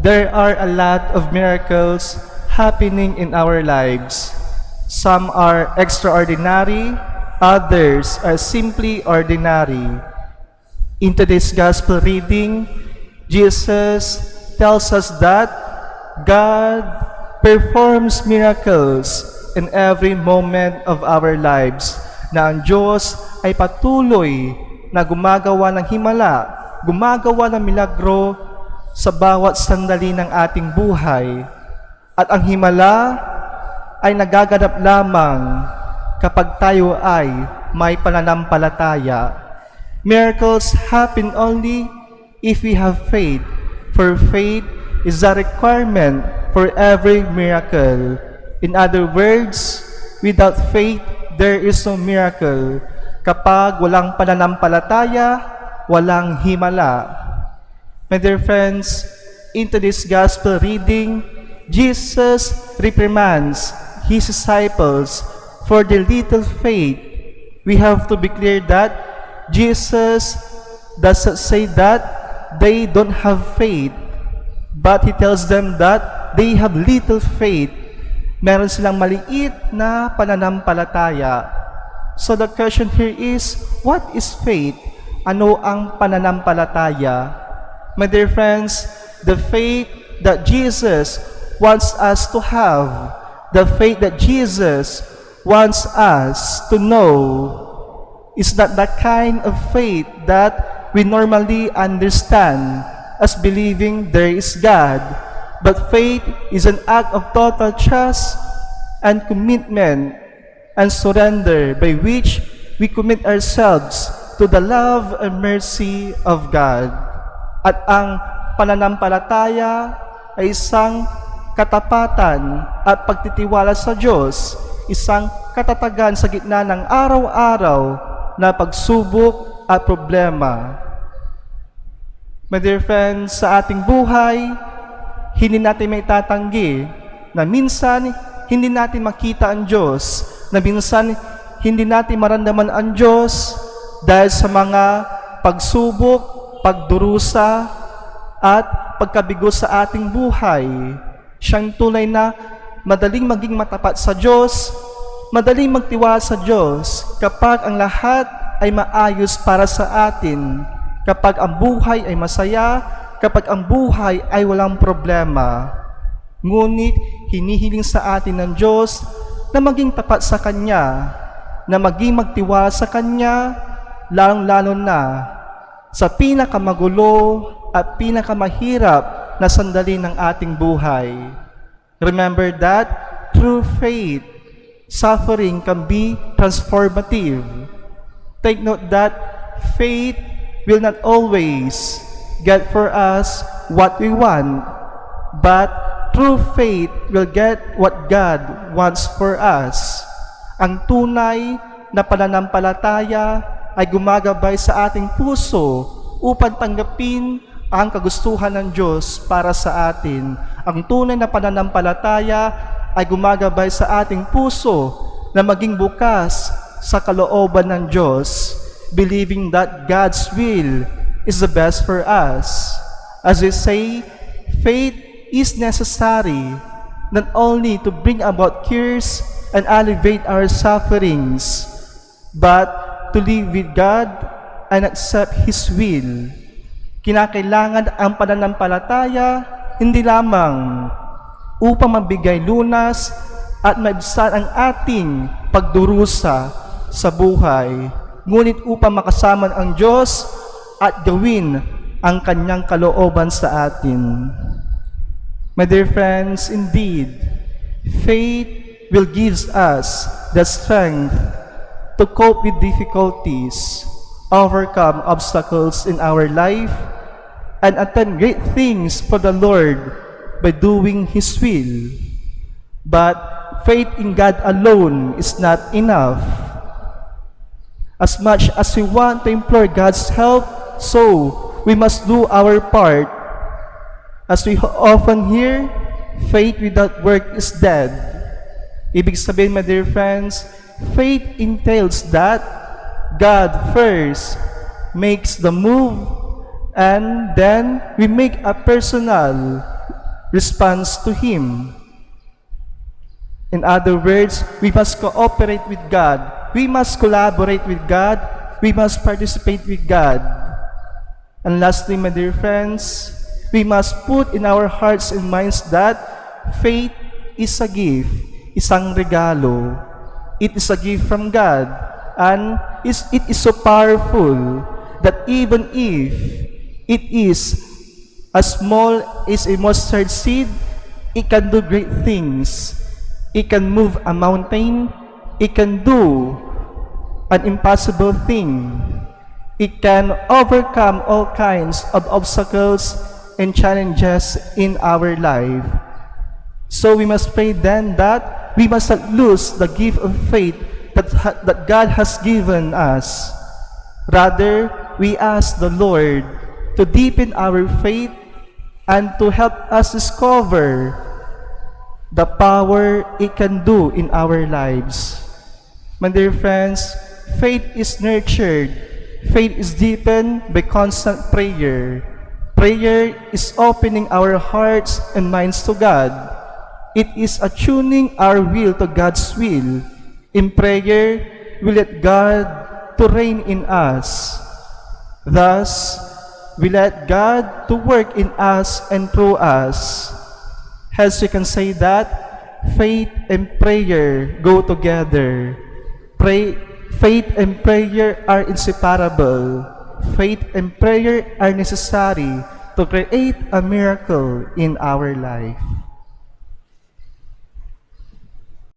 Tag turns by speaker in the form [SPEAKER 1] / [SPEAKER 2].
[SPEAKER 1] there are a lot of miracles happening in our lives. Some are extraordinary, others are simply ordinary. In today's gospel reading, Jesus tells us that God performs miracles in every moment of our lives, na ang Diyos ay patuloy na gumagawa ng himala, gumagawa ng milagro sa bawat sandali ng ating buhay. At ang himala ay nagaganap lamang kapag tayo ay may pananampalataya. Miracles happen only if we have faith, for faith is a requirement for every miracle. In other words, without faith, there is no miracle. Kapag walang pananampalataya, walang himala. My dear friends, in today's gospel reading, Jesus reprimands His disciples for their little faith. We have to be clear that Jesus doesn't say that they don't have faith, but He tells them that they have little faith. Meron silang maliit na pananampalataya. So the question here is, what is faith? Ano ang pananampalataya? My dear friends, the faith that Jesus wants us to have, the faith that Jesus wants us to know, is not the kind of faith that we normally understand as believing there is God. But faith is an act of total trust and commitment and surrender by which we commit ourselves to the love and mercy of God. At ang pananampalataya ay isang katapatan at pagtitiwala sa Diyos, isang katatagan sa gitna ng araw-araw na pagsubok at problema. My dear friends, sa ating buhay, hindi natin may tatanggi na minsan hindi natin makita ang Diyos, na minsan hindi natin maramdaman ang Diyos dahil sa mga pagsubok, pagdurusa, at pagkabigo sa ating buhay. Siyang tunay na madaling maging matapat sa Diyos, madaling magtiwala sa Diyos kapag ang lahat ay maayos para sa atin, kapag ang buhay ay masaya, kapag ang buhay ay walang problema. Ngunit hinihiling sa atin ng Diyos na maging tapat sa Kanya, na maging magtiwala sa Kanya, lalong-lalo na sa pinakamagulo at pinakamahirap na sandali ng ating buhay. Remember that through faith, suffering can be transformative. Take note that faith will not always get for us what we want, but through faith we'll get what God wants for us. Ang tunay na pananampalataya ay gumagabay sa ating puso upang tanggapin ang kagustuhan ng Diyos para sa atin. Ang tunay na pananampalataya ay gumagabay sa ating puso na maging bukas sa kalooban ng Diyos, believing that God's will is the best for us. As we say, faith is necessary not only to bring about cures and alleviate our sufferings, but to live with God and accept His will. Kinakailangan ang pananampalataya hindi lamang upang mabigay lunas at maibsan ang ating pagdurusa sa buhay, ngunit upang makasama ang Diyos at gawin ang Kanyang kalooban sa atin. My dear friends, indeed, faith will give us the strength to cope with difficulties, overcome obstacles in our life, and attain great things for the Lord by doing His will. But faith in God alone is not enough. As much as we want to implore God's help, so we must do our part. As we often hear, faith without work is dead. Ibig sabihin, my dear friends, faith entails that God first makes the move, and then we make a personal responds to Him. In other words, we must cooperate with God. We must collaborate with God. We must participate with God. And lastly, my dear friends, we must put in our hearts and minds that faith is a gift, isang regalo. It is a gift from God, and it is so powerful that even if it is as small as a mustard seed, it can do great things. It can move a mountain. It can do an impossible thing. It can overcome all kinds of obstacles and challenges in our life. So we must pray then that we must not lose the gift of faith that God has given us. Rather, we ask the Lord to deepen our faith and to help us discover the power it can do in our lives. My dear friends, faith is nurtured. Faith is deepened by constant prayer. Prayer is opening our hearts and minds to God. It is attuning our will to God's will. In prayer, we let God to reign in us. Thus, we let God to work in us and through us. Hence, we can say that faith and prayer go together. Faith and prayer are inseparable. Faith and prayer are necessary to create a miracle in our life.